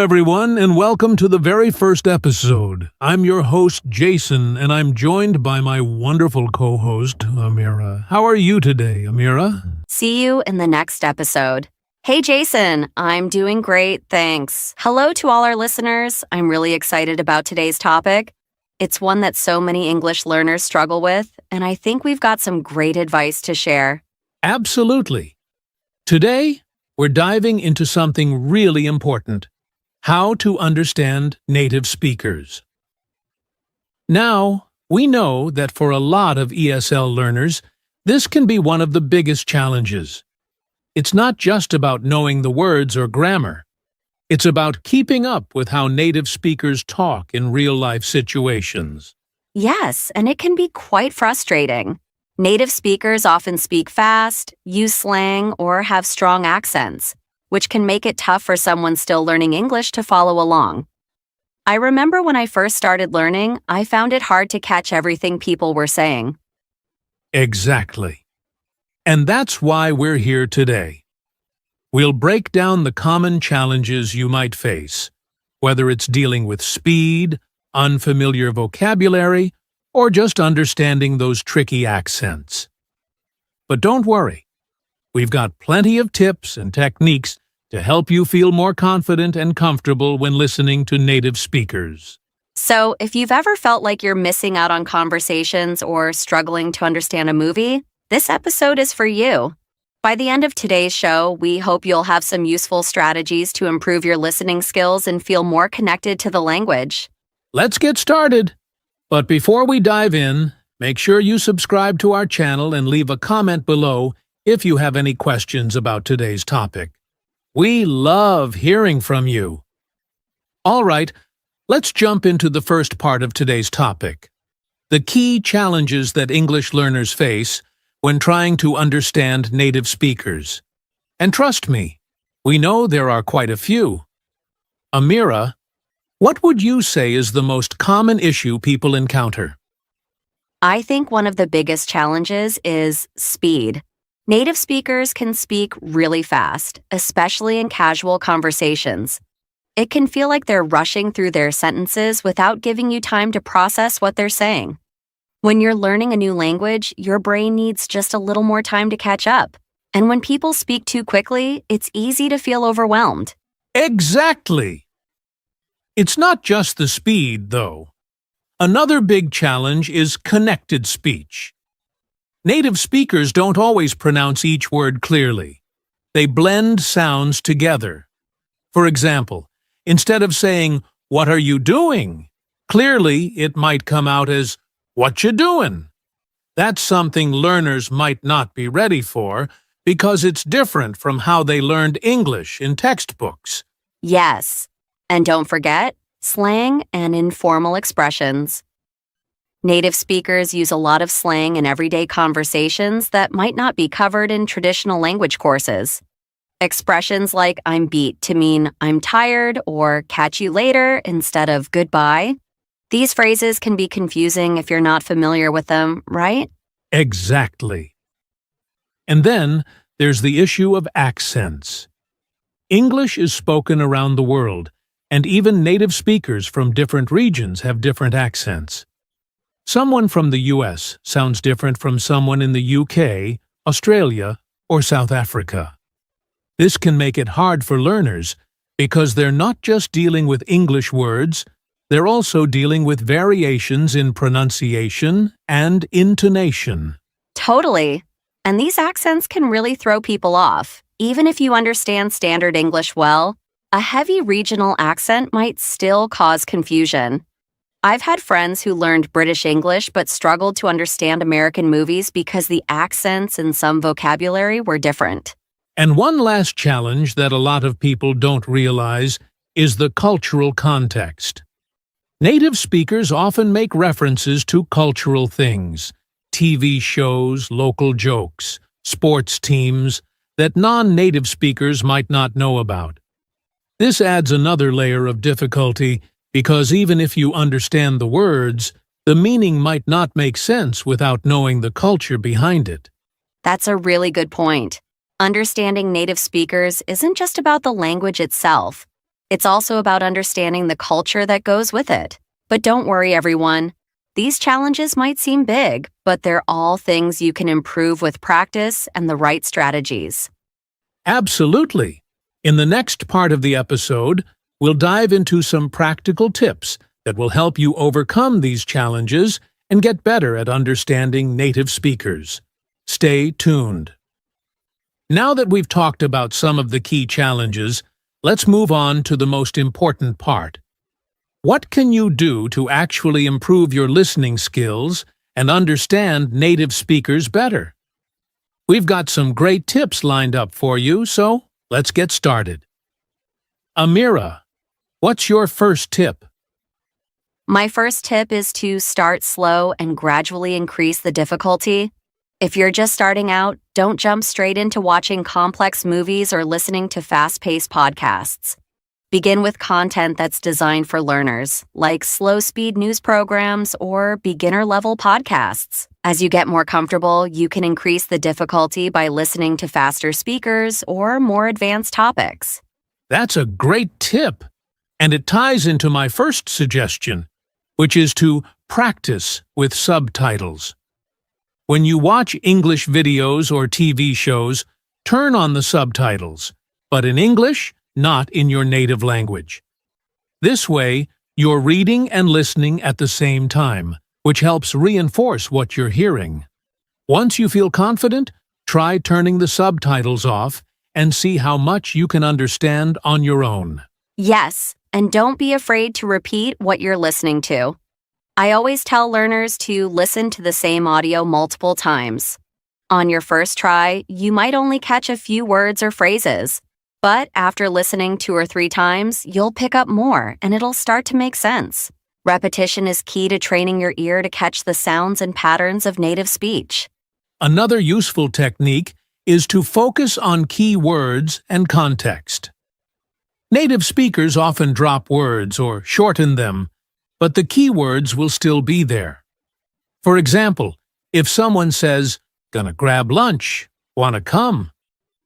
everyone, and welcome to the very first episode. I'm your host, Jason, and I'm joined by my wonderful co-host, Amira. How are you today, Amira? See you in the next episode. Hey, Jason, I'm doing great, thanks. Hello to all our listeners. I'm really excited about today's topic. It's one that so many English learners struggle with, and I think we've got some great advice to share. Absolutely. Today, we're diving into something really important: how to understand native speakers. Now, we know that for a lot of ESL learners, this can be one of the biggest challenges. It's not just about knowing the words or grammar. It's about keeping up with how native speakers talk in real-life situations. Yes, and it can be quite frustrating. Native speakers often speak fast, use slang, or have strong accents, which can make it tough for someone still learning English to follow along. I remember when I first started learning, I found it hard to catch everything people were saying. Exactly. And that's why we're here today. We'll break down the common challenges you might face, whether it's dealing with speed, unfamiliar vocabulary, or just understanding those tricky accents. But don't worry. We've got plenty of tips and techniques to help you feel more confident and comfortable when listening to native speakers. So, if you've ever felt like you're missing out on conversations or struggling to understand a movie, this episode is for you. By the end of today's show, we hope you'll have some useful strategies to improve your listening skills and feel more connected to the language. Let's get started. But before we dive in, make sure you subscribe to our channel and leave a comment below if you have any questions about today's topic. We love hearing from you. All right, let's jump into the first part of today's topic: the key challenges that English learners face when trying to understand native speakers. And trust me, we know there are quite a few. Amira, what would you say is the most common issue people encounter? I think one of the biggest challenges is speed. Native speakers can speak really fast, especially in casual conversations. It can feel like they're rushing through their sentences without giving you time to process what they're saying. When you're learning a new language, your brain needs just a little more time to catch up. And when people speak too quickly, it's easy to feel overwhelmed. Exactly! It's not just the speed, though. Another big challenge is connected speech. Native speakers don't always pronounce each word clearly. They blend sounds together. For example, instead of saying, "What are you doing?" clearly it might come out as, "What you doing?" That's something learners might not be ready for because it's different from how they learned English in textbooks. Yes. And don't forget, slang and informal expressions. Native speakers use a lot of slang in everyday conversations that might not be covered in traditional language courses. Expressions like "I'm beat" to mean "I'm tired" or "catch you later" instead of "goodbye." These phrases can be confusing if you're not familiar with them, right? Exactly. And then there's the issue of accents. English is spoken around the world, and even native speakers from different regions have different accents. Someone from the US sounds different from someone in the UK, Australia, or South Africa. This can make it hard for learners because they're not just dealing with English words, they're also dealing with variations in pronunciation and intonation. Totally. And these accents can really throw people off. Even if you understand standard English well, a heavy regional accent might still cause confusion. I've had friends who learned British English but struggled to understand American movies because the accents and some vocabulary were different. And one last challenge that a lot of people don't realize is the cultural context. Native speakers often make references to cultural things, TV shows, local jokes, sports teams, that non-native speakers might not know about. This adds another layer of difficulty because even if you understand the words, the meaning might not make sense without knowing the culture behind it. That's a really good point. Understanding native speakers isn't just about the language itself. It's also about understanding the culture that goes with it. But don't worry, everyone. These challenges might seem big, but they're all things you can improve with practice and the right strategies. Absolutely. In the next part of the episode, we'll dive into some practical tips that will help you overcome these challenges and get better at understanding native speakers. Stay tuned. Now that we've talked about some of the key challenges, let's move on to the most important part. What can you do to actually improve your listening skills and understand native speakers better? We've got some great tips lined up for you, so let's get started. Amira, what's your first tip? My first tip is to start slow and gradually increase the difficulty. If you're just starting out, don't jump straight into watching complex movies or listening to fast-paced podcasts. Begin with content that's designed for learners, like slow-speed news programs or beginner-level podcasts. As you get more comfortable, you can increase the difficulty by listening to faster speakers or more advanced topics. That's a great tip, and it ties into my first suggestion, which is to practice with subtitles. When you watch English videos or TV shows, turn on the subtitles, but in English, not in your native language. This way, you're reading and listening at the same time, which helps reinforce what you're hearing. Once you feel confident, try turning the subtitles off and see how much you can understand on your own. Yes, and don't be afraid to repeat what you're listening to. I always tell learners to listen to the same audio multiple times. On your first try, you might only catch a few words or phrases. But after listening 2 or 3 times, you'll pick up more and it'll start to make sense. Repetition is key to training your ear to catch the sounds and patterns of native speech. Another useful technique is to focus on key words and context. Native speakers often drop words or shorten them, but the key words will still be there. For example, if someone says, "Gonna grab lunch, wanna come?"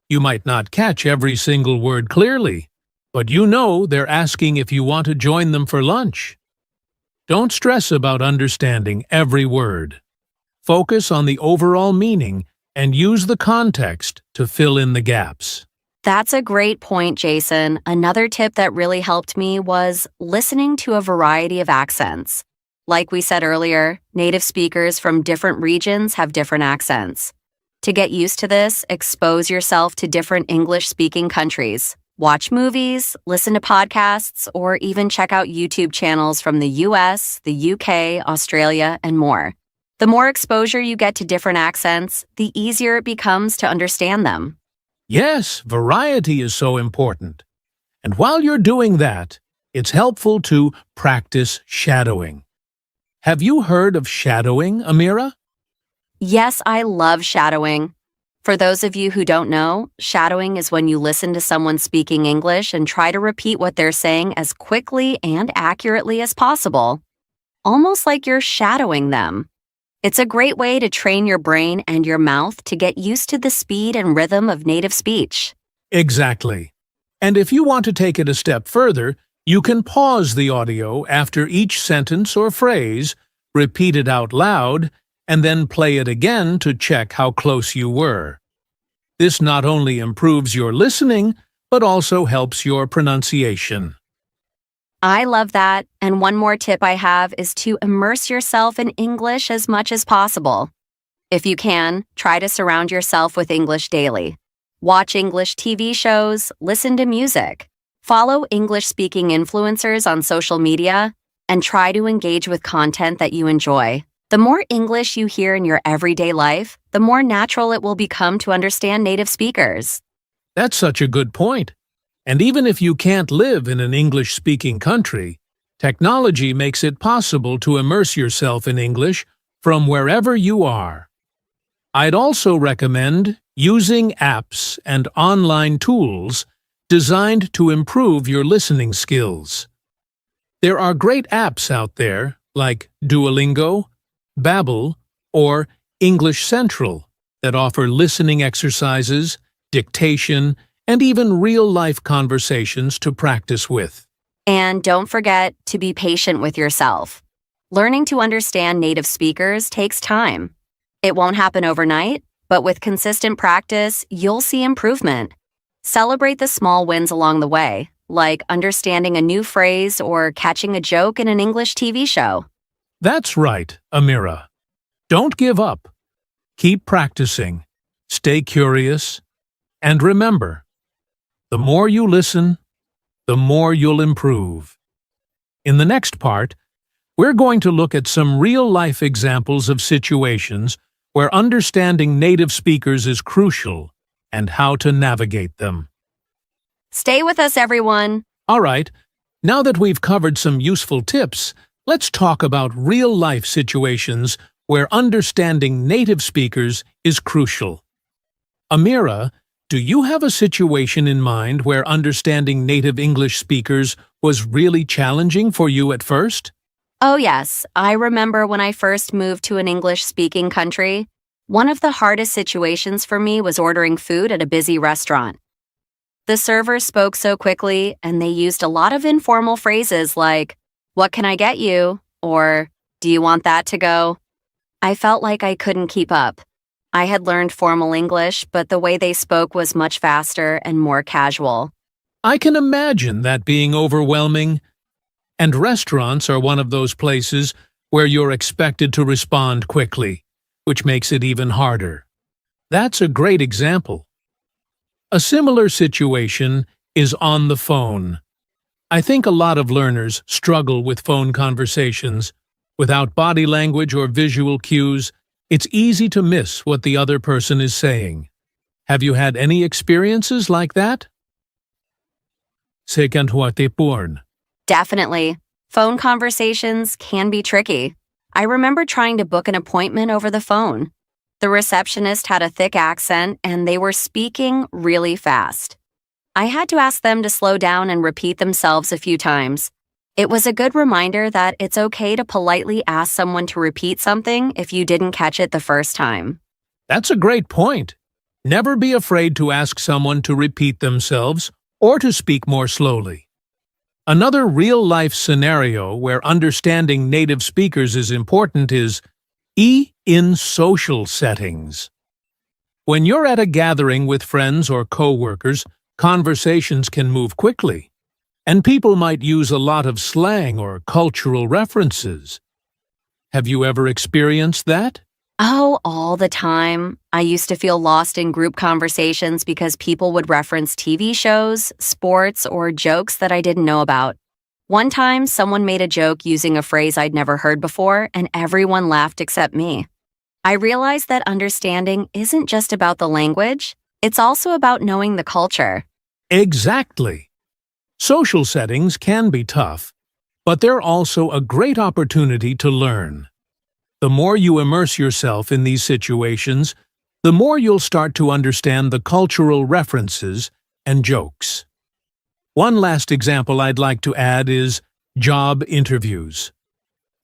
You might not catch every single word clearly, but you know they're asking if you want to join them for lunch. Don't stress about understanding every word. Focus on the overall meaning and use the context to fill in the gaps. That's a great point, Jason. Another tip that really helped me was listening to a variety of accents. Like we said earlier, native speakers from different regions have different accents. To get used to this, expose yourself to different English-speaking countries. Watch movies, listen to podcasts, or even check out YouTube channels from the US, the UK, Australia, and more. The more exposure you get to different accents, the easier it becomes to understand them. Yes, variety is so important. And while you're doing that, it's helpful to practice shadowing. Have you heard of shadowing, Amira? Yes, I love shadowing. For those of you who don't know, shadowing is when you listen to someone speaking English and try to repeat what they're saying as quickly and accurately as possible. Almost like you're shadowing them. It's a great way to train your brain and your mouth to get used to the speed and rhythm of native speech. Exactly. And if you want to take it a step further, you can pause the audio after each sentence or phrase, repeat it out loud, and then play it again to check how close you were. This not only improves your listening, but also helps your pronunciation. I love that, and one more tip I have is to immerse yourself in English as much as possible. If you can, try to surround yourself with English daily. Watch English TV shows, listen to music, follow English-speaking influencers on social media, and try to engage with content that you enjoy. The more English you hear in your everyday life, the more natural it will become to understand native speakers. That's such a good point. And even if you can't live in an English-speaking country, technology makes it possible to immerse yourself in English from wherever you are. I'd also recommend using apps and online tools designed to improve your listening skills. There are great apps out there like Duolingo, Babbel, or English Central that offer listening exercises, dictation, and even real-life conversations to practice with. And don't forget to be patient with yourself. Learning to understand native speakers takes time. It won't happen overnight, but with consistent practice, you'll see improvement. Celebrate the small wins along the way, like understanding a new phrase or catching a joke in an English TV show. That's right, Amira. Don't give up. Keep practicing. Stay curious. And remember, the more you listen, the more you'll improve. In the next part, we're going to look at some real-life examples of situations where understanding native speakers is crucial and how to navigate them. Stay with us, everyone. All right, now that we've covered some useful tips, let's talk about real-life situations where understanding native speakers is crucial. Amira, do you have a situation in mind where understanding native English speakers was really challenging for you at first? Oh, yes. I remember when I first moved to an English-speaking country. One of the hardest situations for me was ordering food at a busy restaurant. The server spoke so quickly, and they used a lot of informal phrases like, "What can I get you?" or "Do you want that to go?" I felt like I couldn't keep up. I had learned formal English, but the way they spoke was much faster and more casual. I can imagine that being overwhelming. And restaurants are one of those places where you're expected to respond quickly, which makes it even harder. That's a great example. A similar situation is on the phone. I think a lot of learners struggle with phone conversations. Without body language or visual cues, it's easy to miss what the other person is saying. Have you had any experiences like that? Definitely. Phone conversations can be tricky. I remember trying to book an appointment over the phone. The receptionist had a thick accent and they were speaking really fast. I had to ask them to slow down and repeat themselves a few times. It was a good reminder that it's okay to politely ask someone to repeat something if you didn't catch it the first time. That's a great point. Never be afraid to ask someone to repeat themselves or to speak more slowly. Another real-life scenario where understanding native speakers is important is in social settings. When you're at a gathering with friends or co-workers, conversations can move quickly, and people might use a lot of slang or cultural references. Have you ever experienced that? Oh, all the time. I used to feel lost in group conversations because people would reference TV shows, sports, or jokes that I didn't know about. One time, someone made a joke using a phrase I'd never heard before, and everyone laughed except me. I realized that understanding isn't just about the language, it's also about knowing the culture. Exactly. Social settings can be tough, but they're also a great opportunity to learn. The more you immerse yourself in these situations, the more you'll start to understand the cultural references and jokes. One last example I'd like to add is job interviews.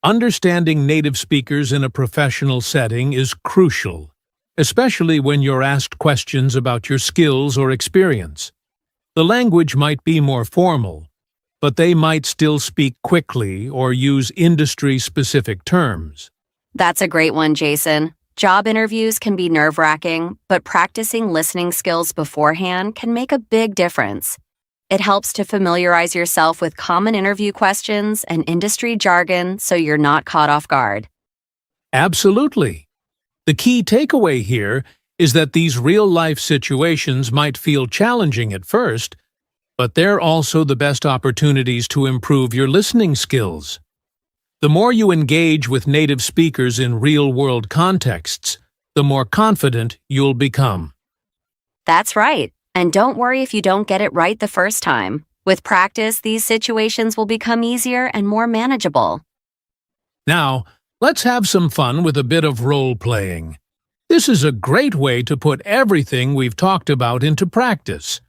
Understanding native speakers in a professional setting is crucial, especially when you're asked questions about your skills or experience. The language might be more formal, but they might still speak quickly or use industry-specific terms. That's a great one, Jason. Job interviews can be nerve-wracking, but practicing listening skills beforehand can make a big difference. It helps to familiarize yourself with common interview questions and industry jargon so you're not caught off guard. Absolutely. The key takeaway here is that these real-life situations might feel challenging at first, but they're also the best opportunities to improve your listening skills. The more you engage with native speakers in real-world contexts, the more confident you'll become. That's right. And don't worry if you don't get it right the first time. With practice, these situations will become easier and more manageable. Now, let's have some fun with a bit of role-playing. This is a great way to put everything we've talked about into practice.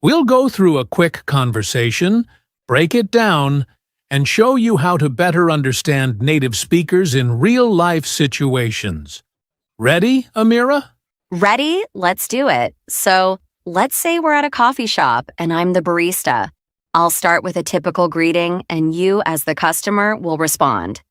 We'll go through a quick conversation, break it down, and show you how to better understand native speakers in real-life situations. Ready, Amira? Ready? Let's do it. So, let's say we're at a coffee shop and I'm the barista. I'll start with a typical greeting, and you, as the customer, will respond.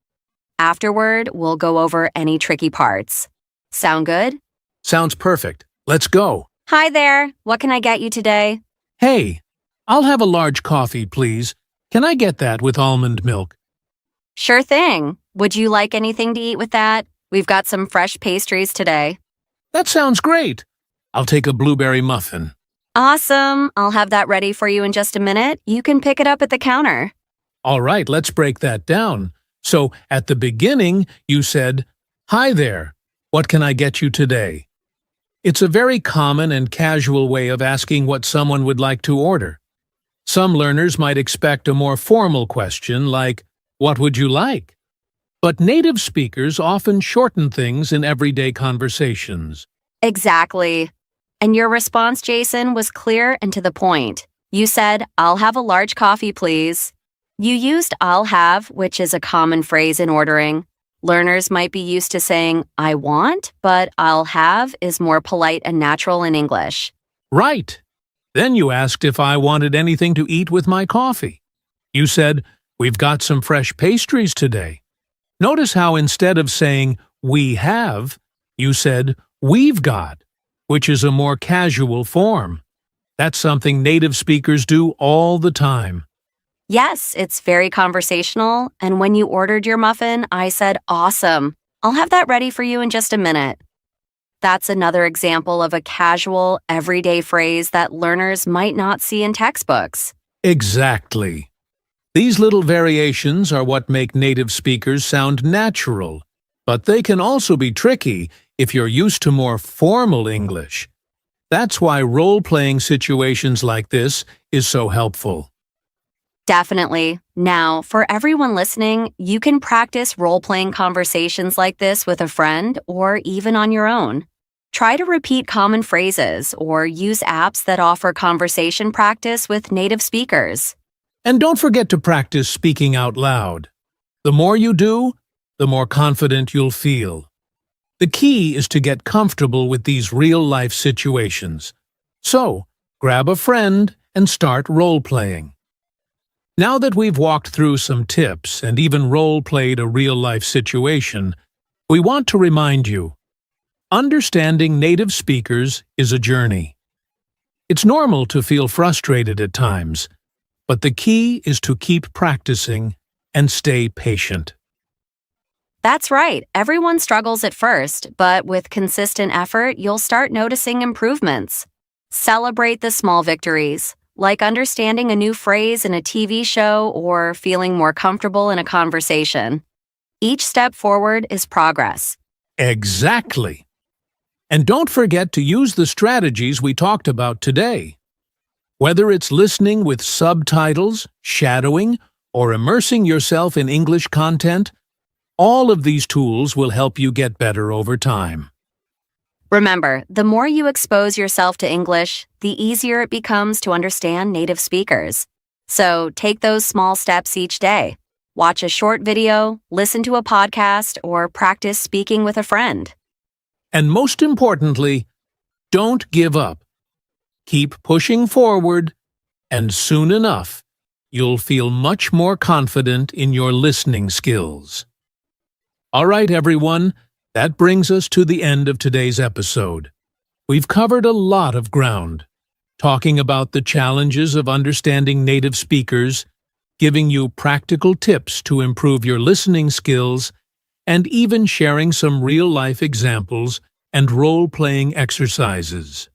Afterward, we'll go over any tricky parts. Sound good? Sounds perfect. Let's go. Hi there. What can I get you today? Hey, I'll have a large coffee, please. Can I get that with almond milk? Sure thing. Would you like anything to eat with that? We've got some fresh pastries today. That sounds great. I'll take a blueberry muffin. Awesome. I'll have that ready for you in just a minute. You can pick it up at the counter. All right, let's break that down. So, at the beginning, you said, "Hi there. What can I get you today?" It's a very common and casual way of asking what someone would like to order. Some learners might expect a more formal question like, "What would you like?" But native speakers often shorten things in everyday conversations. Exactly. And your response, Jason, was clear and to the point. You said, "I'll have a large coffee, please." You used "I'll have," which is a common phrase in ordering. Learners might be used to saying, "I want," but "I'll have" is more polite and natural in English. Right. Then you asked if I wanted anything to eat with my coffee. You said, "We've got some fresh pastries today." Notice how instead of saying, "we have," you said, "we've got," which is a more casual form. That's something native speakers do all the time. Yes, it's very conversational, and when you ordered your muffin, I said, "Awesome. I'll have that ready for you in just a minute." That's another example of a casual, everyday phrase that learners might not see in textbooks. Exactly. These little variations are what make native speakers sound natural, but they can also be tricky if you're used to more formal English. That's why role-playing situations like this is so helpful. Definitely. Now, for everyone listening, you can practice role-playing conversations like this with a friend or even on your own. Try to repeat common phrases or use apps that offer conversation practice with native speakers. And don't forget to practice speaking out loud. The more you do, the more confident you'll feel. The key is to get comfortable with these real-life situations. So, grab a friend and start role-playing. Now that we've walked through some tips and even role-played a real-life situation, we want to remind you, understanding native speakers is a journey. It's normal to feel frustrated at times, but the key is to keep practicing and stay patient. That's right. Everyone struggles at first, but with consistent effort, you'll start noticing improvements. Celebrate the small victories, like understanding a new phrase in a TV show or feeling more comfortable in a conversation. Each step forward is progress. Exactly. And don't forget to use the strategies we talked about today. Whether it's listening with subtitles, shadowing, or immersing yourself in English content, all of these tools will help you get better over time. Remember, the more you expose yourself to English, the easier it becomes to understand native speakers. So take those small steps each day. Watch a short video, listen to a podcast, or practice speaking with a friend. And most importantly, don't give up. Keep pushing forward, and soon enough, you'll feel much more confident in your listening skills. All right, everyone, that brings us to the end of today's episode. We've covered a lot of ground, talking about the challenges of understanding native speakers, giving you practical tips to improve your listening skills, and even sharing some real-life examples and role-playing exercises.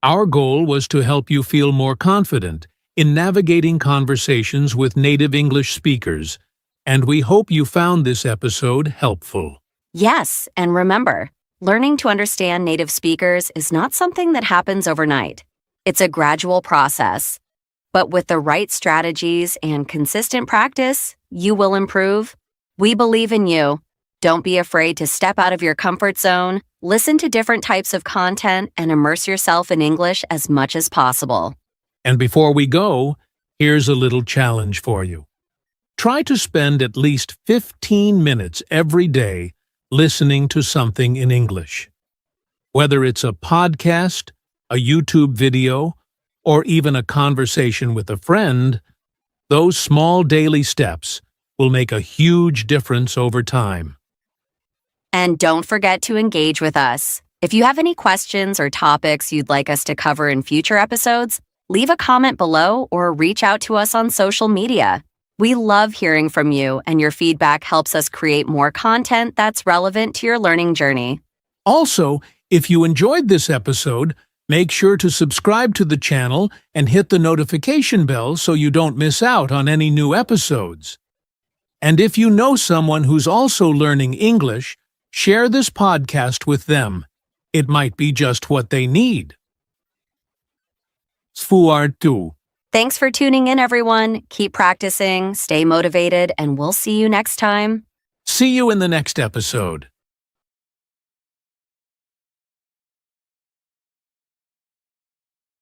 Our goal was to help you feel more confident in navigating conversations with native English speakers, and we hope you found this episode helpful. Yes, and remember, learning to understand native speakers is not something that happens overnight. It's a gradual process. But with the right strategies and consistent practice, you will improve. We believe in you. Don't be afraid to step out of your comfort zone, listen to different types of content, and immerse yourself in English as much as possible. And before we go, here's a little challenge for you. Try to spend at least 15 minutes every day listening to something in English. Whether it's a podcast, a YouTube video, or even a conversation with a friend, those small daily steps will make a huge difference over time. And don't forget to engage with us. If you have any questions or topics you'd like us to cover in future episodes, leave a comment below or reach out to us on social media. We love hearing from you, and your feedback helps us create more content that's relevant to your learning journey. Also, if you enjoyed this episode, make sure to subscribe to the channel and hit the notification bell so you don't miss out on any new episodes. And if you know someone who's also learning English, share this podcast with them. It might be just what they need. Sfuartu. Thanks for tuning in, everyone. Keep practicing, stay motivated, and we'll see you next time. See you in the next episode.